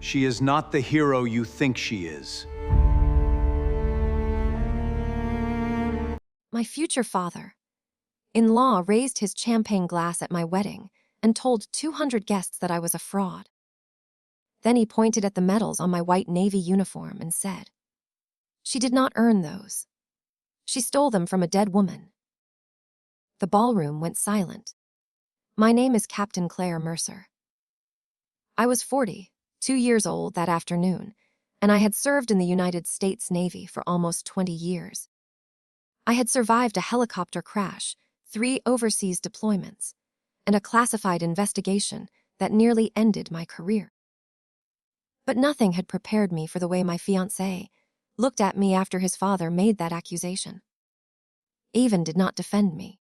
She is not the hero you think she is. My future father-in-law raised his champagne glass at my wedding and told 200 guests that I was a fraud. Then he pointed at the medals on my white Navy uniform and said, "She did not earn those. She stole them from a dead woman." The ballroom went silent. My name is Captain Claire Mercer. I was 42 years old that afternoon, and I had served in the United States Navy for almost 20 years. I had survived a helicopter crash, 3 overseas deployments, and a classified investigation that nearly ended my career. But nothing had prepared me for the way my fiancé looked at me after his father made that accusation. Avon did not defend me.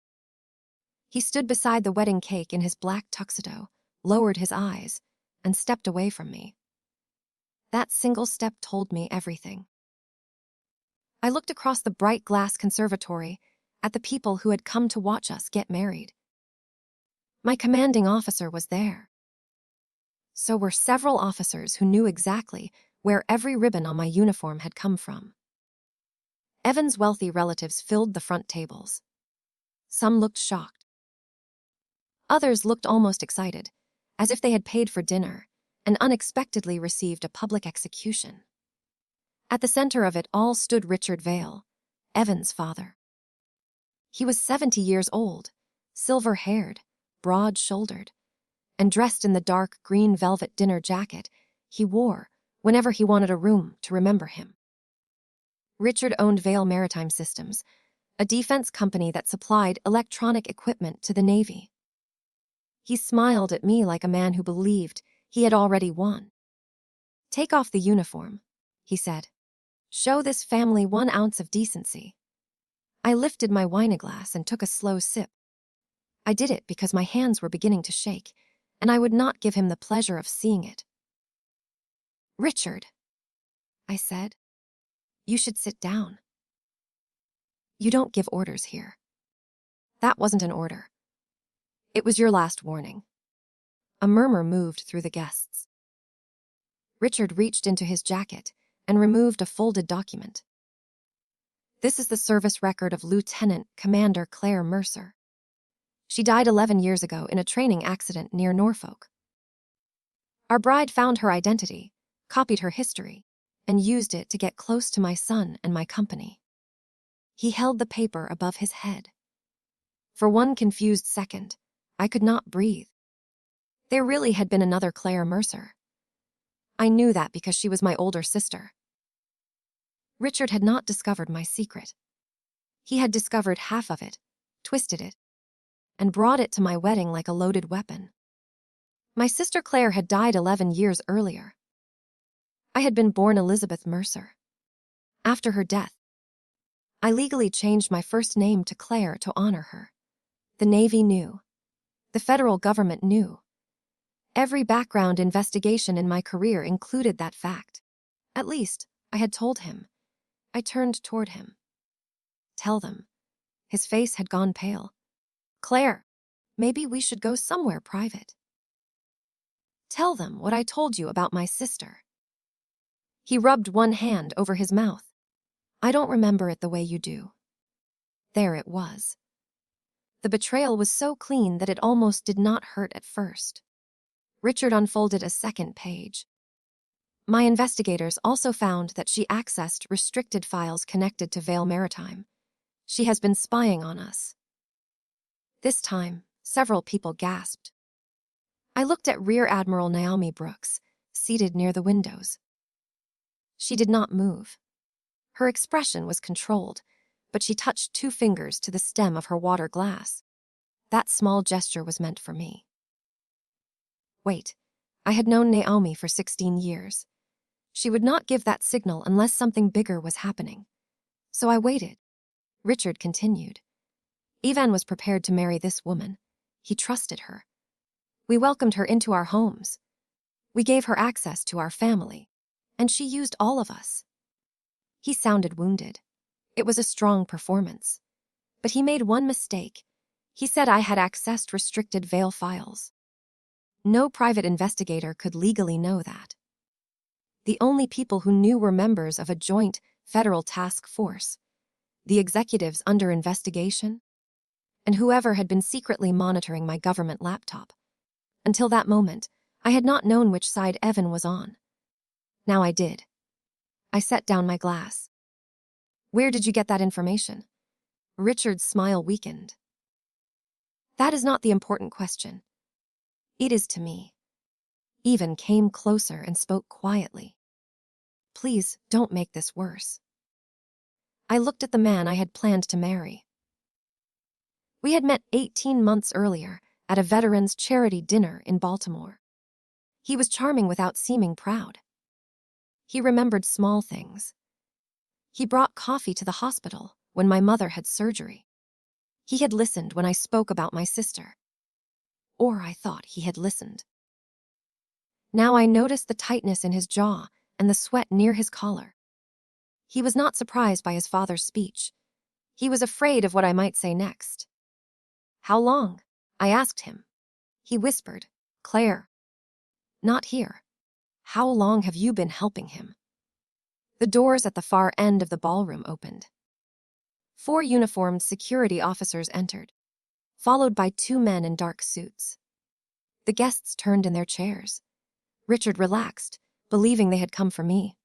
He stood beside the wedding cake in his black tuxedo, lowered his eyes, and stepped away from me. That single step told me everything. I looked across the bright glass conservatory at the people who had come to watch us get married. My commanding officer was there. So were several officers who knew exactly where every ribbon on my uniform had come from. Evan's wealthy relatives filled the front tables. Some looked shocked. Others looked almost excited, as if they had paid for dinner and unexpectedly received a public execution. At the center of it all stood Richard Vale, Evan's father. He was 70 years old, silver-haired, broad-shouldered, and dressed in the dark green velvet dinner jacket he wore whenever he wanted a room to remember him. Richard owned Vale Maritime Systems, a defense company that supplied electronic equipment to the Navy. He smiled at me like a man who believed he had already won. "Take off the uniform," he said. "Show this family 1 ounce of decency." I lifted my wineglass and took a slow sip. I did it because my hands were beginning to shake, and I would not give him the pleasure of seeing it. "Richard," I said, "you should sit down. You don't give orders here." "That wasn't an order. It was your last warning." A murmur moved through the guests. Richard reached into his jacket and removed a folded document. "This is the service record of Lieutenant Commander Claire Mercer. She died 11 years ago in a training accident near Norfolk. Our bride found her identity, copied her history, and used it to get close to my son and my company." He held the paper above his head. For 1 confused second, I could not breathe. There really had been another Claire Mercer. I knew that because she was my older sister. Richard had not discovered my secret. He had discovered half of it, twisted it, and brought it to my wedding like a loaded weapon. My sister Claire had died 11 years earlier. I had been born Elizabeth Mercer. After her death, I legally changed my first name to Claire to honor her. The Navy knew. The federal government knew. Every background investigation in my career included that fact. At least, I had told him. I turned toward him. "Tell them." His face had gone pale. "Claire, maybe we should go somewhere private. Tell them what I told you about my sister." He rubbed one hand over his mouth. "I don't remember it the way you do." There it was. The betrayal was so clean that it almost did not hurt at first. Richard unfolded a second page. "My investigators also found that she accessed restricted files connected to Vale Maritime. She has been spying on us." This time, several people gasped. I looked at Rear Admiral Naomi Brooks, seated near the windows. She did not move. Her expression was controlled, but she touched 2 fingers to the stem of her water glass. That small gesture was meant for me. Wait, I had known Naomi for 16 years. She would not give that signal unless something bigger was happening. So I waited. Richard continued. "Ivan was prepared to marry this woman. He trusted her. We welcomed her into our homes. We gave her access to our family, and she used all of us." He sounded wounded. It was a strong performance. But he made one mistake. He said I had accessed restricted Vale files. No private investigator could legally know that. The only people who knew were members of a joint federal task force, the executives under investigation, and whoever had been secretly monitoring my government laptop. Until that moment, I had not known which side Evan was on. Now I did. I set down my glass. Where did you get that information? Richard's smile weakened. That is not the important question. It is to me. Evan came closer and spoke quietly. Please, don't make this worse. I looked at the man I had planned to marry. We had met 18 months earlier at a veterans' charity dinner in Baltimore. He was charming without seeming proud. He remembered small things. He brought coffee to the hospital when my mother had surgery. He had listened when I spoke about my sister. Or I thought he had listened. Now I noticed the tightness in his jaw and the sweat near his collar. He was not surprised by his father's speech. He was afraid of what I might say next. How long? I asked him. He whispered, Claire. Not here. How long have you been helping him? The doors at the far end of the ballroom opened. 4 uniformed security officers entered, followed by 2 men in dark suits. The guests turned in their chairs. Richard relaxed, believing they had come for me.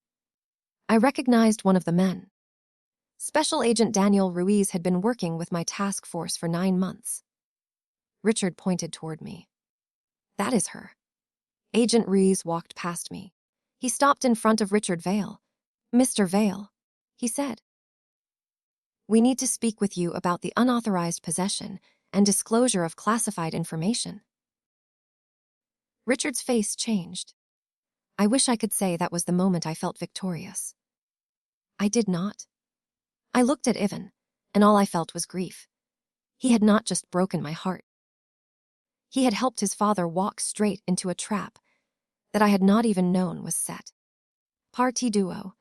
I recognized one of the men. Special Agent Daniel Ruiz had been working with my task force for 9 months. Richard pointed toward me. That is her. Agent Ruiz walked past me. He stopped in front of Richard Vale. Mr. Vale, he said. We need to speak with you about the unauthorized possession and disclosure of classified information. Richard's face changed. I wish I could say that was the moment I felt victorious. I did not. I looked at Ivan, and all I felt was grief. He had not just broken my heart. He had helped his father walk straight into a trap that I had not even known was set. Party duo.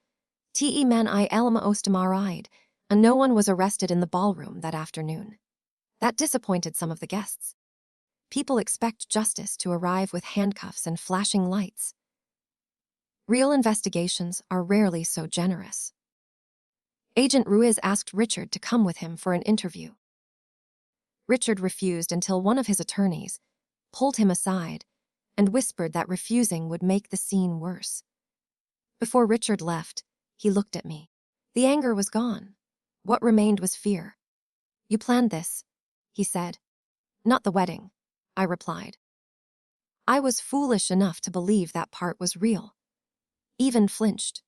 Te man I elma ostamarid, and no one was arrested in the ballroom that afternoon. That disappointed some of the guests. People expect justice to arrive with handcuffs and flashing lights. Real investigations are rarely so generous. Agent Ruiz asked Richard to come with him for an interview. Richard refused until one of his attorneys pulled him aside and whispered that refusing would make the scene worse. Before Richard left, he looked at me. The anger was gone. What remained was fear. You planned this, he said. Not the wedding, I replied. I was foolish enough to believe that part was real. Even flinched.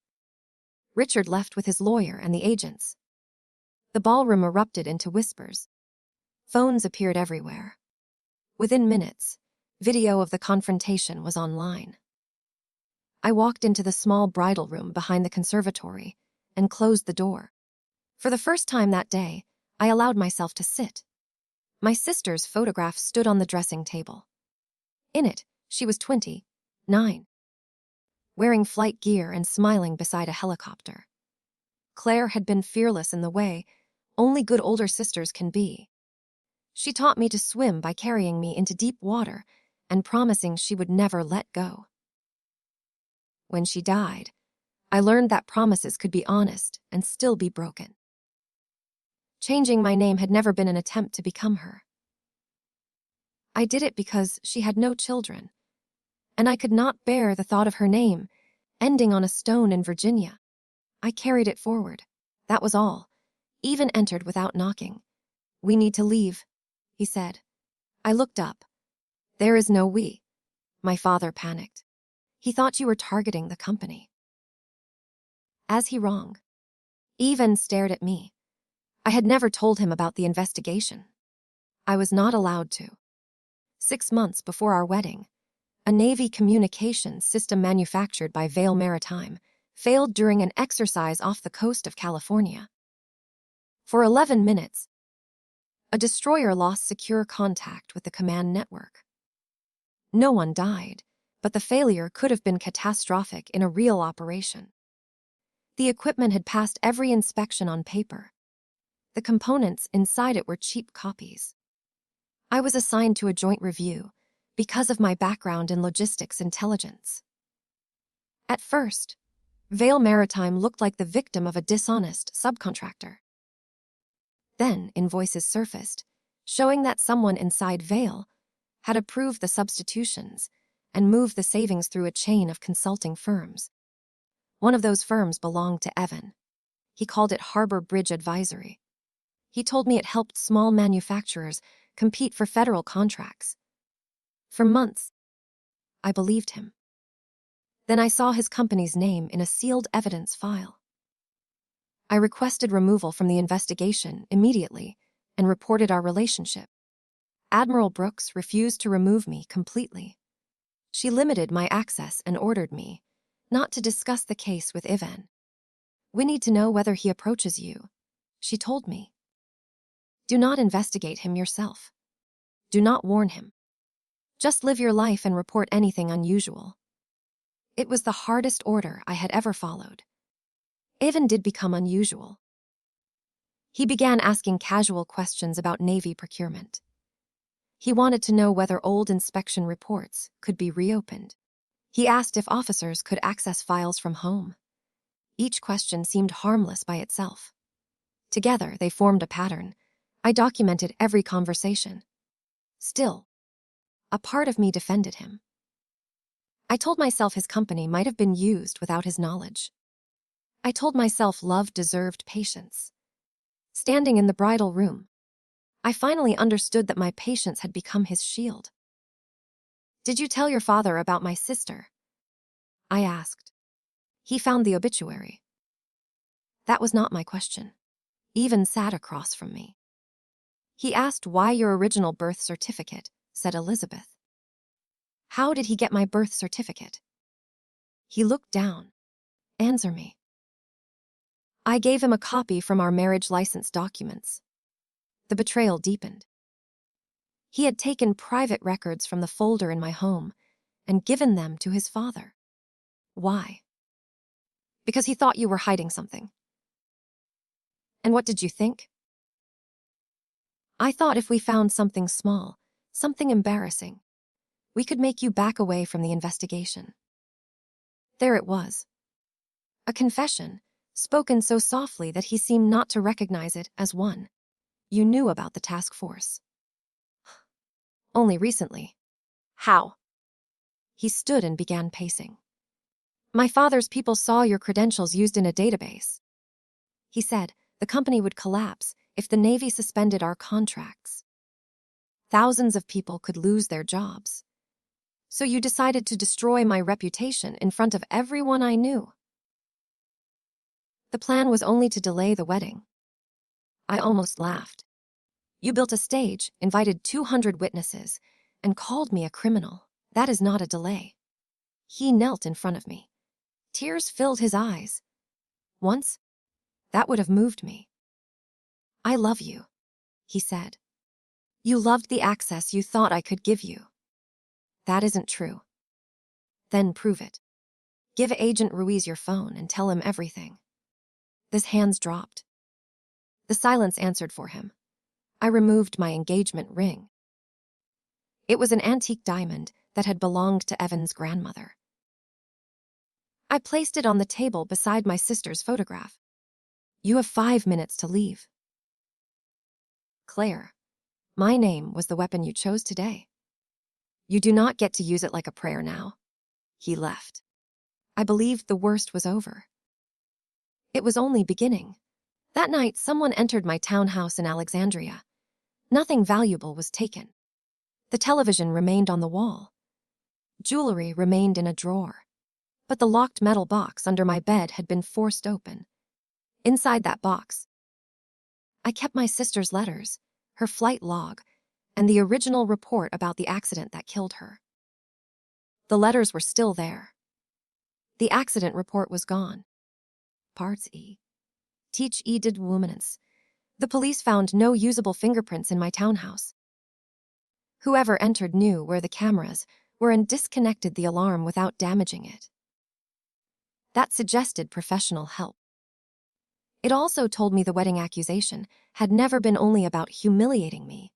Richard left with his lawyer and the agents. The ballroom erupted into whispers. Phones appeared everywhere. Within minutes, video of the confrontation was online. I walked into the small bridal room behind the conservatory and closed the door. For the first time that day, I allowed myself to sit. My sister's photograph stood on the dressing table. In it, she was 29, wearing flight gear and smiling beside a helicopter. Claire had been fearless in the way only good older sisters can be. She taught me to swim by carrying me into deep water and promising she would never let go. When she died, I learned that promises could be honest and still be broken. Changing my name had never been an attempt to become her. I did it because she had no children, and I could not bear the thought of her name ending on a stone in Virginia. I carried it forward. That was all. Even entered without knocking. We need to leave, he said. I looked up. There is no we. My father panicked. He thought you were targeting the company. As he wrong. Even stared at me. I had never told him about the investigation. I was not allowed to. 6 months before our wedding, a Navy communications system manufactured by Vale Maritime failed during an exercise off the coast of California. For 11 minutes, a destroyer lost secure contact with the command network. No one died, but the failure could have been catastrophic in a real operation. The equipment had passed every inspection on paper. The components inside it were cheap copies. I was assigned to a joint review because of my background in logistics intelligence. At first, Vale Maritime looked like the victim of a dishonest subcontractor. Then invoices surfaced, showing that someone inside Vale had approved the substitutions and moved the savings through a chain of consulting firms. One of those firms belonged to Evan. He called it Harbor Bridge Advisory. He told me it helped small manufacturers compete for federal contracts. For months, I believed him. Then I saw his company's name in a sealed evidence file. I requested removal from the investigation immediately and reported our relationship. Admiral Brooks refused to remove me completely. She limited my access and ordered me not to discuss the case with Ivan. "We need to know whether he approaches you," she told me. "Do not investigate him yourself. Do not warn him. Just live your life and report anything unusual." It was the hardest order I had ever followed. Ivan did become unusual. He began asking casual questions about Navy procurement. He wanted to know whether old inspection reports could be reopened. He asked if officers could access files from home. Each question seemed harmless by itself. Together, they formed a pattern. I documented every conversation. Still, a part of me defended him. I told myself his company might have been used without his knowledge. I told myself love deserved patience. Standing in the bridal room, I finally understood that my patience had become his shield. "Did you tell your father about my sister?" I asked. He found the obituary. That was not my question. Even sat across from me. "He asked why your original birth certificate," said Elizabeth. "How did he get my birth certificate?" He looked down. "Answer me." I gave him a copy from our marriage license documents. The betrayal deepened. He had taken private records from the folder in my home and given them to his father. Why? Because he thought you were hiding something. And what did you think? I thought if we found something small, something embarrassing, we could make you back away from the investigation. There it was. A confession, spoken so softly that he seemed not to recognize it as one. "You knew about the task force." "Only recently." "How?" He stood and began pacing. "My father's people saw your credentials used in a database." He said the company would collapse if the Navy suspended our contracts. Thousands of people could lose their jobs. So you decided to destroy my reputation in front of everyone I knew. The plan was only to delay the wedding. I almost laughed. You built a stage, invited 200 witnesses, and called me a criminal. That is not a delay. He knelt in front of me. Tears filled his eyes. Once, that would have moved me. "I love you," he said. "You loved the access you thought I could give you." "That isn't true." "Then prove it. Give Agent Ruiz your phone and tell him everything." His hands dropped. The silence answered for him. I removed my engagement ring. It was an antique diamond that had belonged to Evan's grandmother. I placed it on the table beside my sister's photograph. "You have 5 minutes to leave." "Claire, my name was the weapon you chose today. You do not get to use it like a prayer now." He left. I believed the worst was over. It was only beginning. That night, someone entered my townhouse in Alexandria. Nothing valuable was taken. The television remained on the wall. Jewelry remained in a drawer. But the locked metal box under my bed had been forced open. Inside that box, I kept my sister's letters, her flight log, and the original report about the accident that killed her. The letters were still there. The accident report was gone. Parts E. Teach E did womanance. The police found no usable fingerprints in my townhouse. Whoever entered knew where the cameras were and disconnected the alarm without damaging it. That suggested professional help. It also told me the wedding accusation had never been only about humiliating me.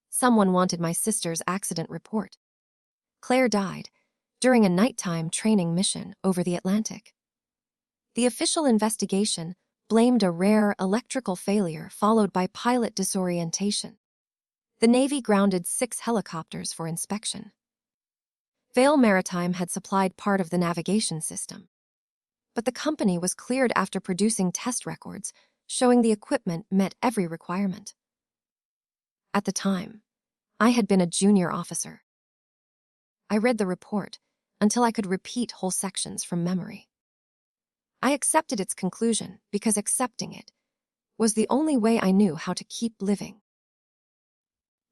Someone wanted my sister's accident report. Claire died during a nighttime training mission over the Atlantic. The official investigation blamed a rare electrical failure followed by pilot disorientation. The Navy grounded 6 helicopters for inspection. Vail Maritime had supplied part of the navigation system, but the company was cleared after producing test records showing the equipment met every requirement. At the time, I had been a junior officer. I read the report until I could repeat whole sections from memory. I accepted its conclusion because accepting it was the only way I knew how to keep living.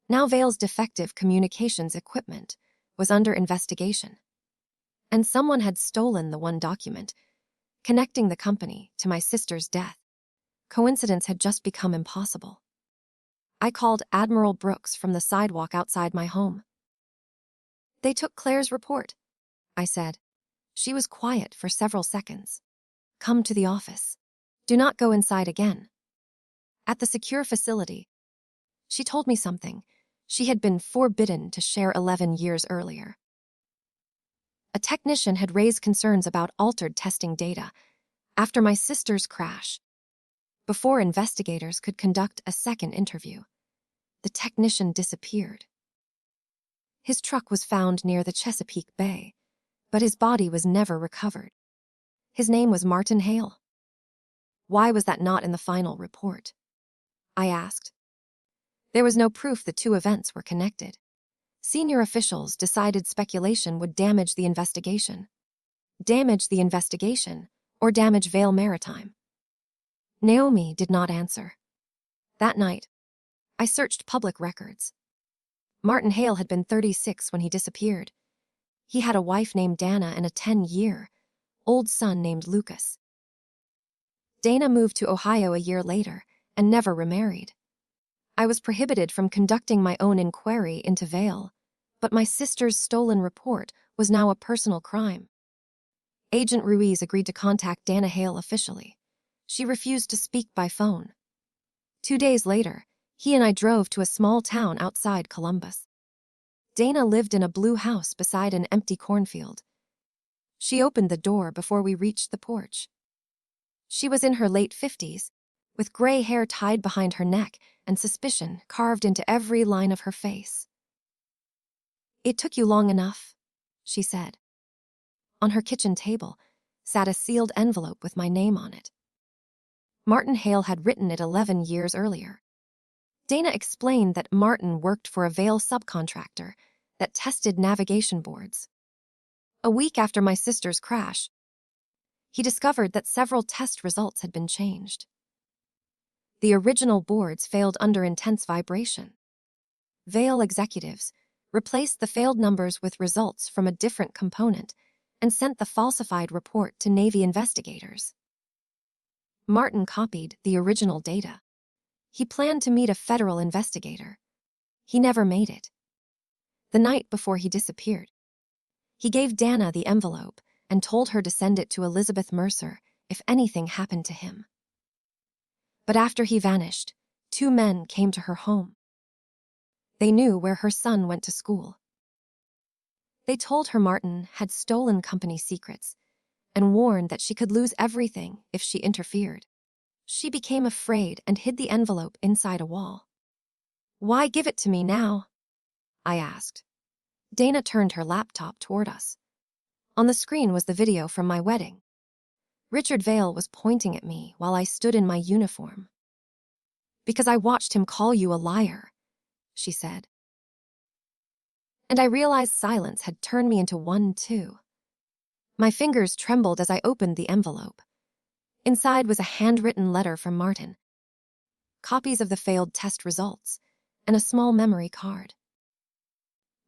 Now Vail's defective communications equipment was under investigation, and someone had stolen the one document connecting the company to my sister's death. Coincidence had just become impossible. I called Admiral Brooks from the sidewalk outside my home. "They took Claire's report," I said. She was quiet for several seconds. "Come to the office. Do not go inside again." At the secure facility, she told me something she had been forbidden to share 11 years earlier. A technician had raised concerns about altered testing data after my sister's crash. Before investigators could conduct a second interview, the technician disappeared. His truck was found near the Chesapeake Bay, but his body was never recovered. His name was Martin Hale. Why was that not in the final report? I asked. There was no proof the two events were connected. Senior officials decided speculation would damage the investigation. Damage the investigation, or damage Vail Maritime? Naomi did not answer. That night, I searched public records. Martin Hale had been 36 when he disappeared. He had a wife named Dana and a 10-year-old son named Lucas. Dana moved to Ohio a year later and never remarried. I was prohibited from conducting my own inquiry into Vail, but my sister's stolen report was now a personal crime. Agent Ruiz agreed to contact Dana Hale officially. She refused to speak by phone. 2 days later, he and I drove to a small town outside Columbus. Dana lived in a blue house beside an empty cornfield. She opened the door before we reached the porch. She was in her late 50s, with gray hair tied behind her neck and suspicion carved into every line of her face. "It took you long enough," she said. On her kitchen table sat a sealed envelope with my name on it. Martin Hale had written it 11 years earlier. Dana explained that Martin worked for a Vail subcontractor that tested navigation boards. A week after my sister's crash, he discovered that several test results had been changed. The original boards failed under intense vibration. Vail executives replaced the failed numbers with results from a different component and sent the falsified report to Navy investigators. Martin copied the original data. He planned to meet a federal investigator. He never made it. The night before he disappeared, he gave Dana the envelope and told her to send it to Elizabeth Mercer if anything happened to him. But after he vanished, 2 men came to her home. They knew where her son went to school. They told her Martin had stolen company secrets and warned that she could lose everything if she interfered. She became afraid and hid the envelope inside a wall. "Why give it to me now?" I asked. Dana turned her laptop toward us. On the screen was the video from my wedding. Richard Vail was pointing at me while I stood in my uniform. "Because I watched him call you a liar," she said. And I realized silence had turned me into one too. My fingers trembled as I opened the envelope. Inside was a handwritten letter from Martin, copies of the failed test results, and a small memory card.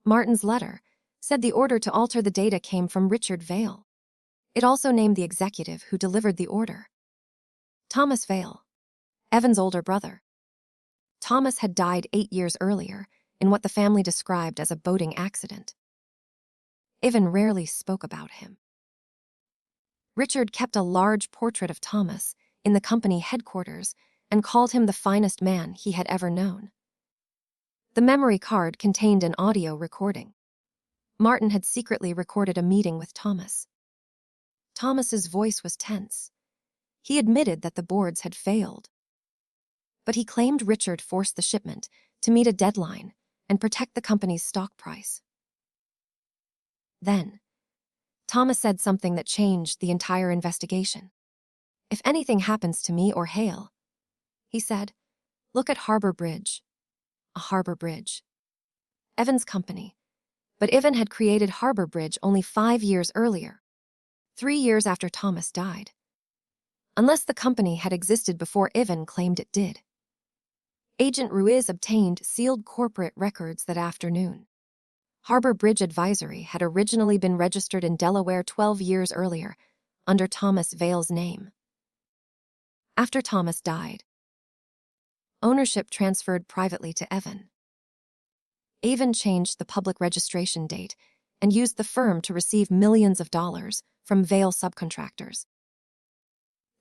Martin's letter said the order to alter the data came from Richard Vail. It also named the executive who delivered the order: Thomas Vail, Evan's older brother. Thomas had died 8 years earlier in what the family described as a boating accident. Evan rarely spoke about him. Richard kept a large portrait of Thomas in the company headquarters and called him the finest man he had ever known. The memory card contained an audio recording. Martin had secretly recorded a meeting with Thomas. Thomas's voice was tense, He admitted that the boards had failed. But he claimed Richard forced the shipment to meet a deadline and protect the company's stock price. Then, Thomas said something that changed the entire investigation. "If anything happens to me or Hale," he said, "look at Harbor Bridge." A harbor bridge. Evan's company. But Evan had created Harbor Bridge only 5 years earlier, 3 years after Thomas died. Unless the company had existed before Evan claimed it did. Agent Ruiz obtained sealed corporate records that afternoon. Harbor Bridge Advisory had originally been registered in Delaware 12 years earlier, under Thomas Vale's name. After Thomas died, ownership transferred privately to Evan. Evan changed the public registration date and used the firm to receive millions of dollars from Vale subcontractors.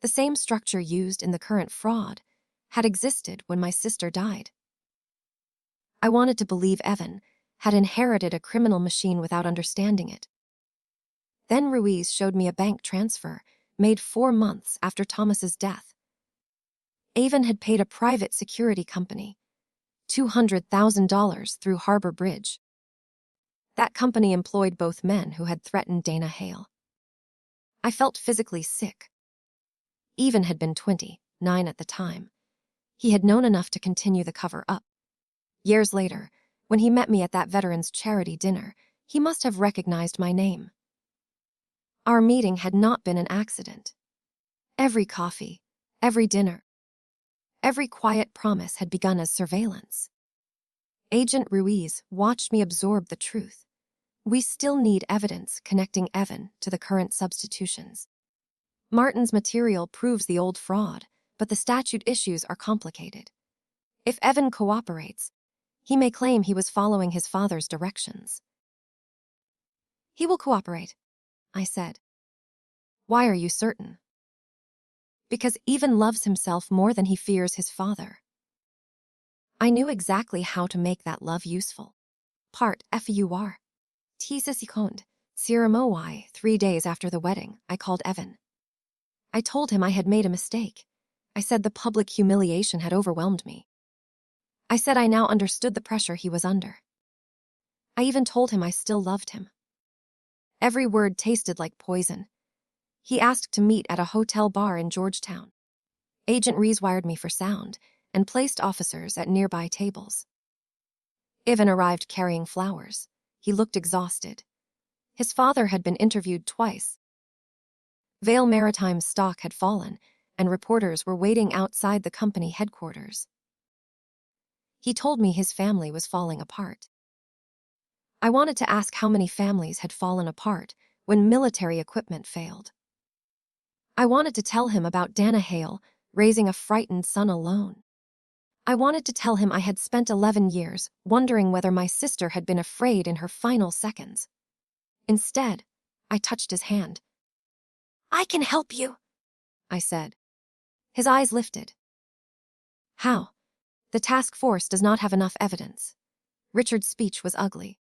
The same structure used in the current fraud had existed when my sister died. I wanted to believe Evan had inherited a criminal machine without understanding it. Then Ruiz showed me a bank transfer made 4 months after Thomas's death. Evan had paid a private security company $200,000 through Harbor Bridge. That company employed both men who had threatened Dana Hale. I felt physically sick. Evan had been 29 at the time. He had known enough to continue the cover-up. Years later, when he met me at that veterans' charity dinner, he must have recognized my name. Our meeting had not been an accident. Every coffee, every dinner, every quiet promise had begun as surveillance. Agent Ruiz watched me absorb the truth. We still need evidence connecting Evan to the current substitutions. Martin's material proves the old fraud, but the statute issues are complicated. If Evan cooperates, he may claim he was following his father's directions. "He will cooperate," I said. "Why are you certain?" "Because Evan loves himself more than he fears his father." I knew exactly how to make that love useful. Part FUR. T-second. Ceremony. 3 days after the wedding, I called Evan. I told him I had made a mistake. I said the public humiliation had overwhelmed me. I said I now understood the pressure he was under. I even told him I still loved him. Every word tasted like poison. He asked to meet at a hotel bar in Georgetown. Agent Rees wired me for sound and placed officers at nearby tables. Evan arrived carrying flowers. He looked exhausted. His father had been interviewed twice. Vale Maritime's stock had fallen, and reporters were waiting outside the company headquarters. He told me his family was falling apart. I wanted to ask how many families had fallen apart when military equipment failed. I wanted to tell him about Dana Hale raising a frightened son alone. I wanted to tell him I had spent 11 years wondering whether my sister had been afraid in her final seconds. Instead, I touched his hand. "I can help you," I said. His eyes lifted. "How?" "The task force does not have enough evidence." Richard's speech was ugly.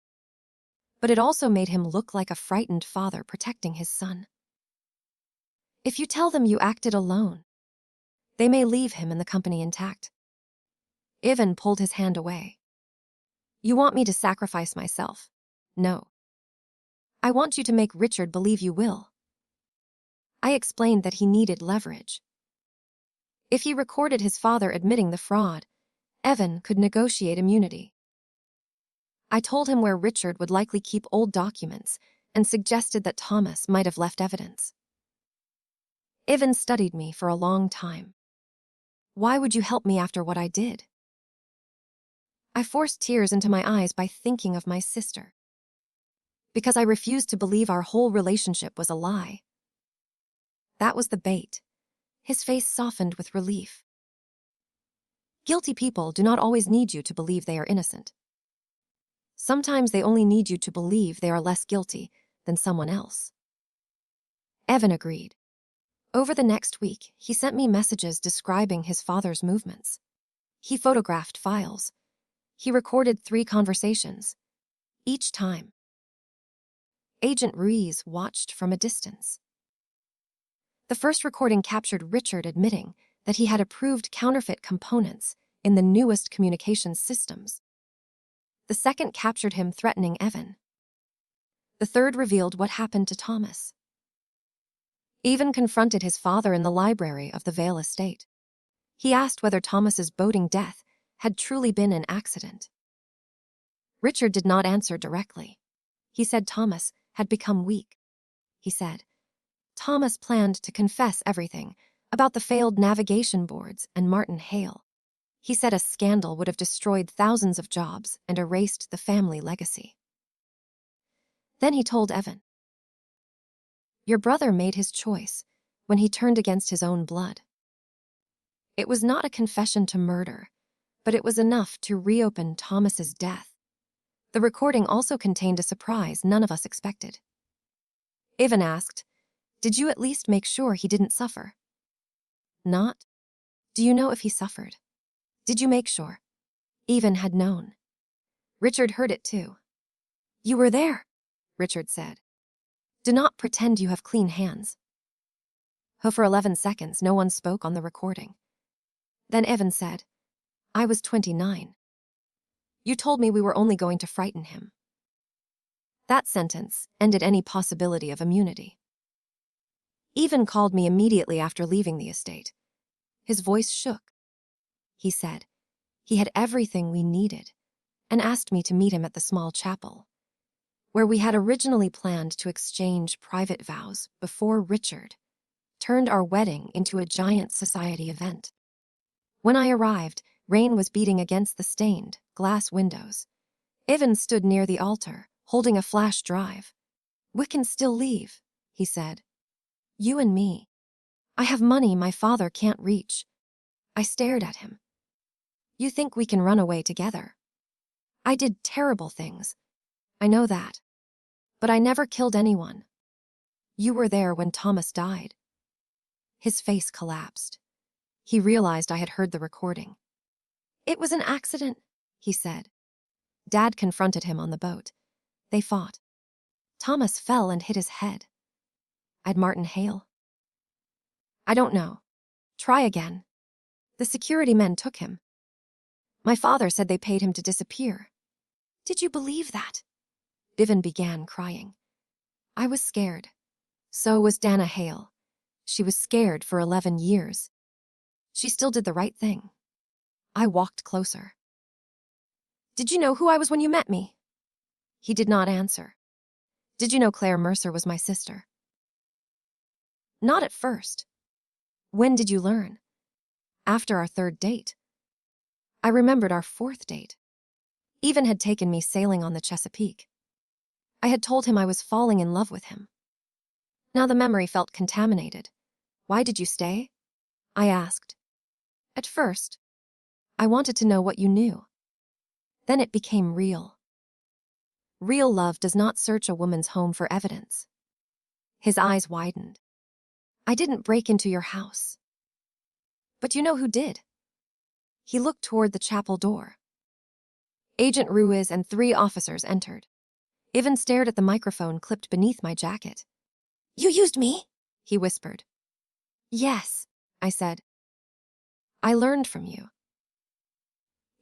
But it also made him look like a frightened father protecting his son. "If you tell them you acted alone, they may leave him and the company intact." Evan pulled his hand away. "You want me to sacrifice myself?" "No. I want you to make Richard believe you will." I explained that he needed leverage. If he recorded his father admitting the fraud, Evan could negotiate immunity. I told him where Richard would likely keep old documents and suggested that Thomas might have left evidence. Evan studied me for a long time. "Why would you help me after what I did?" I forced tears into my eyes by thinking of my sister. Because I refused to believe our whole relationship was a lie. That was the bait. His face softened with relief. Guilty people do not always need you to believe they are innocent. Sometimes they only need you to believe they are less guilty than someone else. Evan agreed. Over the next week, he sent me messages describing his father's movements. He photographed files. He recorded 3 conversations. Each time, Agent Ruiz watched from a distance. The first recording captured Richard admitting that he had approved counterfeit components in the newest communications systems. The second captured him threatening Evan. The third revealed what happened to Thomas. Evan confronted his father in the library of the Vale estate. He asked whether Thomas's boating death had truly been an accident. Richard did not answer directly. He said Thomas had become weak. He said Thomas planned to confess everything about the failed navigation boards and Martin Hale. He said a scandal would have destroyed thousands of jobs and erased the family legacy. Then he told Evan, "Your brother made his choice when he turned against his own blood. It was not a confession to murder, but it was enough to reopen Thomas's death." The recording also contained a surprise none of us expected. Evan asked, "Did you at least make sure he didn't suffer?" "Not. Do you know if he suffered? Did you make sure?" Evan had known. Richard heard it too. "You were there," Richard said. "Do not pretend you have clean hands." For 11 seconds, no one spoke on the recording. Then Evan said, "I was 29. You told me we were only going to frighten him." That sentence ended any possibility of immunity. Evan called me immediately after leaving the estate. His voice shook. He said he had everything we needed and asked me to meet him at the small chapel, where we had originally planned to exchange private vows before Richard turned our wedding into a giant society event. When I arrived, rain was beating against the stained glass windows. Evan stood near the altar, holding a flash drive. "We can still leave," he said. "You and me. I have money my father can't reach." I stared at him. "You think we can run away together? I did terrible things. I know that. But I never killed anyone. You were there when Thomas died." His face collapsed. He realized I had heard the recording. "It was an accident," he said. Dad confronted him on the boat. They fought. Thomas fell and hit his head. I'd Martin Hale. "I don't know. Try again. The security men took him. My father said they paid him to disappear." "Did you believe that?" Vivian began crying. I was scared. So was Dana Hale. She was scared for 11 years. She still did the right thing. I walked closer. "Did you know who I was when you met me?" He did not answer. "Did you know Claire Mercer was my sister?" "Not at first." "When did you learn?" "After our 3rd date." I remembered our 4th date. Evan had taken me sailing on the Chesapeake. I had told him I was falling in love with him. Now the memory felt contaminated. "Why did you stay?" I asked. "At first, I wanted to know what you knew. Then it became real. Real love does not search a woman's home for evidence." His eyes widened. "I didn't break into your house." "But you know who did." He looked toward the chapel door. Agent Ruiz and 3 officers entered. Ivan stared at the microphone clipped beneath my jacket. "You used me?" he whispered. "Yes," I said. "I learned from you."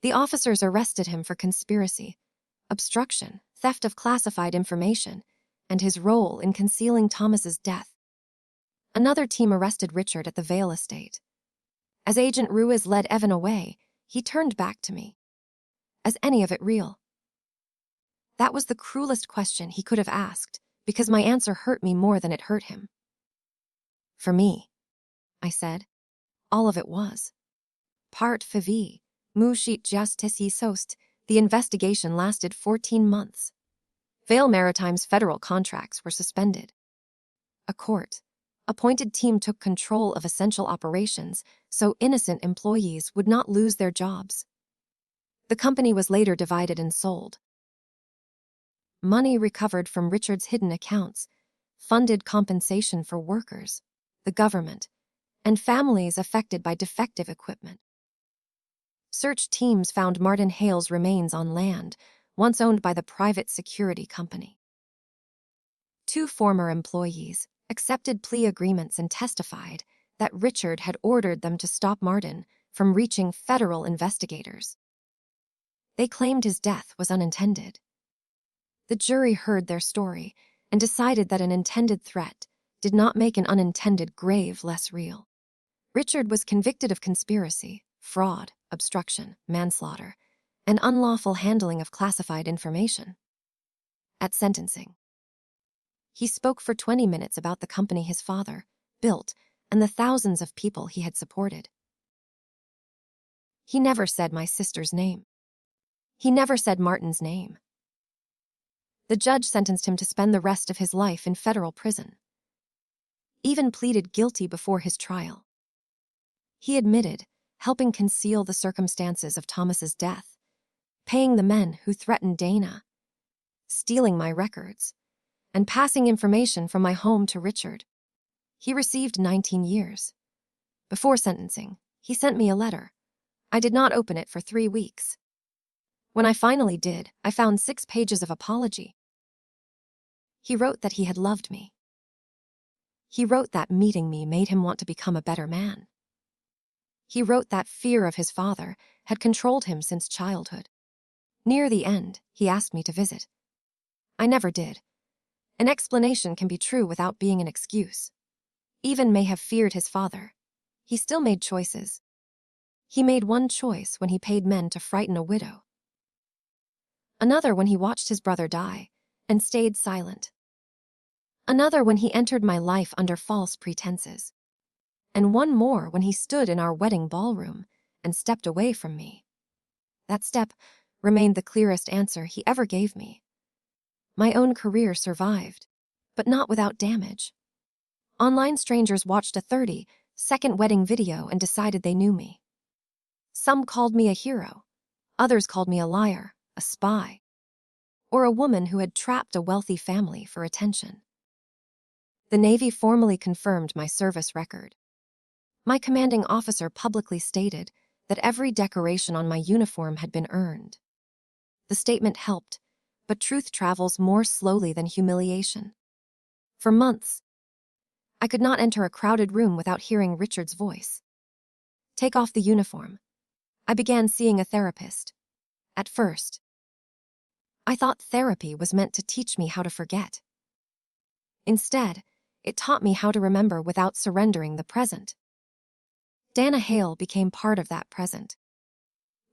The officers arrested him for conspiracy, obstruction, theft of classified information, and his role in concealing Thomas's death. Another team arrested Richard at the Vale estate. As Agent Ruiz led Evan away, he turned back to me. "Is any of it real?" That was the cruelest question he could have asked, because my answer hurt me more than it hurt him. "For me," I said, "all of it was. Part Favi, Mushit Justici Sost, the investigation lasted 14 months. Vale Maritime's federal contracts were suspended. A court-appointed team took control of essential operations so innocent employees would not lose their jobs. The company was later divided and sold. Money recovered from Richard's hidden accounts funded compensation for workers, the government, and families affected by defective equipment. Search teams found Martin Hale's remains on land, once owned by the private security company. 2 former employees, accepted plea agreements, and testified that Richard had ordered them to stop Martin from reaching federal investigators. They claimed his death was unintended. The jury heard their story and decided that an intended threat did not make an unintended grave less real. Richard was convicted of conspiracy, fraud, obstruction, manslaughter, and unlawful handling of classified information. At sentencing, he spoke for 20 minutes about the company his father built and the thousands of people he had supported. He never said my sister's name. He never said Martin's name. The judge sentenced him to spend the rest of his life in federal prison. Even pleaded guilty before his trial. He admitted helping conceal the circumstances of Thomas's death, paying the men who threatened Dana, stealing my records, and passing information from my home to Richard. He received 19 years. Before sentencing, he sent me a letter. I did not open it for 3 weeks. When I finally did, I found 6 pages of apology. He wrote that he had loved me. He wrote that meeting me made him want to become a better man. He wrote that fear of his father had controlled him since childhood. Near the end, he asked me to visit. I never did. An explanation can be true without being an excuse. Even may have feared his father. He still made choices. He made one choice when he paid men to frighten a widow. Another when he watched his brother die and stayed silent. Another when he entered my life under false pretenses. And one more when he stood in our wedding ballroom and stepped away from me. That step remained the clearest answer he ever gave me. My own career survived, but not without damage. Online strangers watched a 30-second wedding video and decided they knew me. Some called me a hero. Others called me a liar, a spy, or a woman who had trapped a wealthy family for attention. The Navy formally confirmed my service record. My commanding officer publicly stated that every decoration on my uniform had been earned. The statement helped, but truth travels more slowly than humiliation. For months, I could not enter a crowded room without hearing Richard's voice. Take off the uniform. I began seeing a therapist. At first, I thought therapy was meant to teach me how to forget. Instead, it taught me how to remember without surrendering the present. Dana Hale became part of that present.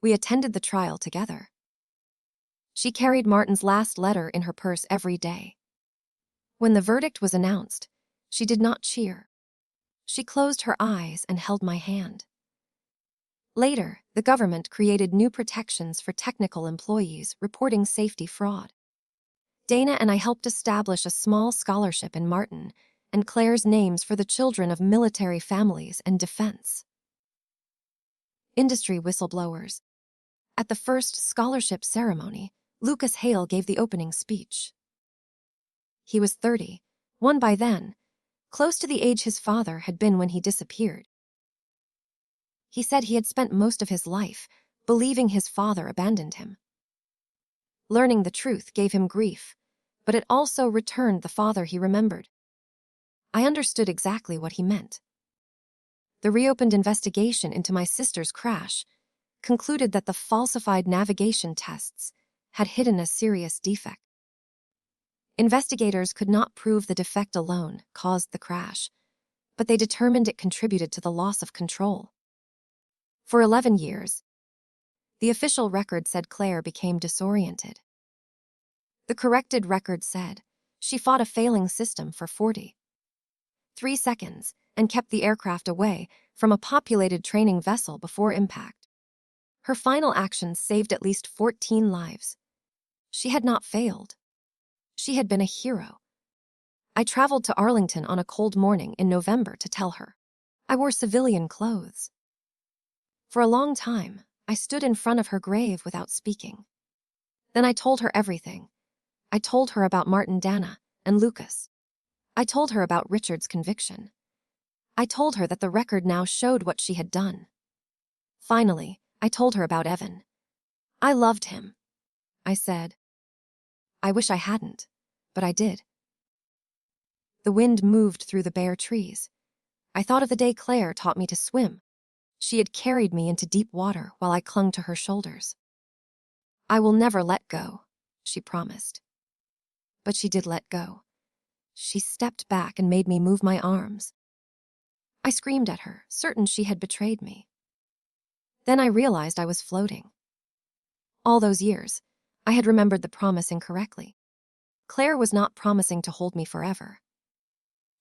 We attended the trial together. She carried Martin's last letter in her purse every day. When the verdict was announced, she did not cheer. She closed her eyes and held my hand. Later, the government created new protections for technical employees reporting safety fraud. Dana and I helped establish a small scholarship in Martin and Claire's names for the children of military families and defense. Industry whistleblowers. At the first scholarship ceremony, Lucas Hale gave the opening speech. He was 31 by then, close to the age his father had been when he disappeared. He said he had spent most of his life believing his father abandoned him. Learning the truth gave him grief, but it also returned the father he remembered. I understood exactly what he meant. The reopened investigation into my sister's crash concluded that the falsified navigation tests had hidden a serious defect. Investigators could not prove the defect alone caused the crash, but they determined it contributed to the loss of control. For 11 years, the official record said Claire became disoriented. The corrected record said she fought a failing system for 43 seconds and kept the aircraft away from a populated training vessel before impact. Her final actions saved at least 14 lives. She had not failed. She had been a hero. I traveled to Arlington on a cold morning in November to tell her. I wore civilian clothes. For a long time, I stood in front of her grave without speaking. Then I told her everything. I told her about Martin, Dana, and Lucas. I told her about Richard's conviction. I told her that the record now showed what she had done. Finally, I told her about Evan. I loved him, I said. I wish I hadn't, but I did. The wind moved through the bare trees. I thought of the day Claire taught me to swim. She had carried me into deep water while I clung to her shoulders. "I will never let go," she promised. But she did let go. She stepped back and made me move my arms. I screamed at her, certain she had betrayed me. Then I realized I was floating. All those years, I had remembered the promise incorrectly. Claire was not promising to hold me forever.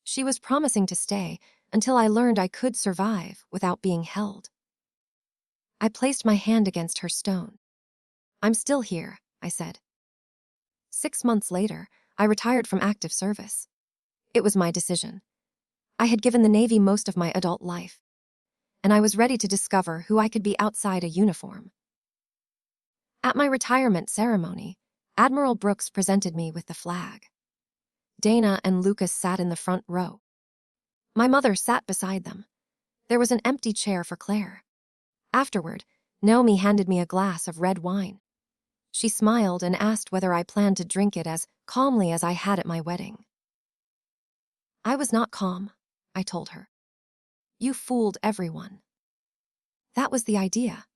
She was promising to stay until I learned I could survive without being held. I placed my hand against her stone. "I'm still here," I said. 6 months later, I retired from active service. It was my decision. I had given the Navy most of my adult life, and I was ready to discover who I could be outside a uniform. At my retirement ceremony, Admiral Brooks presented me with the flag. Dana and Lucas sat in the front row. My mother sat beside them. There was an empty chair for Claire. Afterward, Naomi handed me a glass of red wine. She smiled and asked whether I planned to drink it as calmly as I had at my wedding. I was not calm, I told her. You fooled everyone. That was the idea.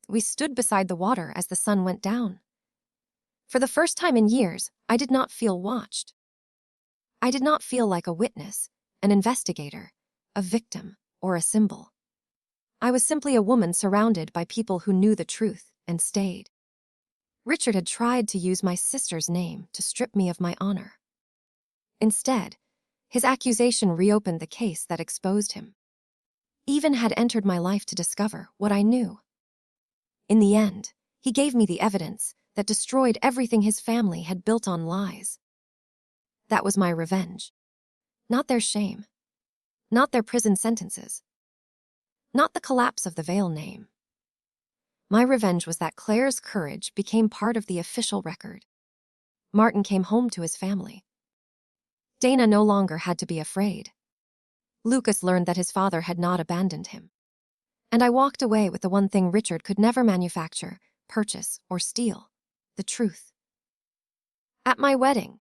We stood beside the water as the sun went down. For the first time in years, I did not feel watched. I did not feel like a witness, an investigator, a victim, or a symbol. I was simply a woman surrounded by people who knew the truth and stayed. Richard had tried to use my sister's name to strip me of my honor. Instead, his accusation reopened the case that exposed him. Even had entered my life to discover what I knew. In the end, he gave me the evidence that destroyed everything his family had built on lies. That was my revenge. Not their shame. Not their prison sentences. Not the collapse of the Vale name. My revenge was that Claire's courage became part of the official record. Martin came home to his family. Dana no longer had to be afraid. Lucas learned that his father had not abandoned him. And I walked away with the one thing Richard could never manufacture, purchase, or steal: the truth. At my wedding,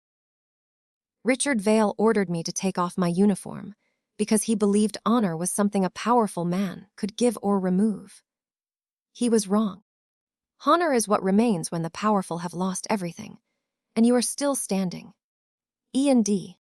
Richard Vale ordered me to take off my uniform because he believed honor was something a powerful man could give or remove. He was wrong. Honor is what remains when the powerful have lost everything, and you are still standing. E&D.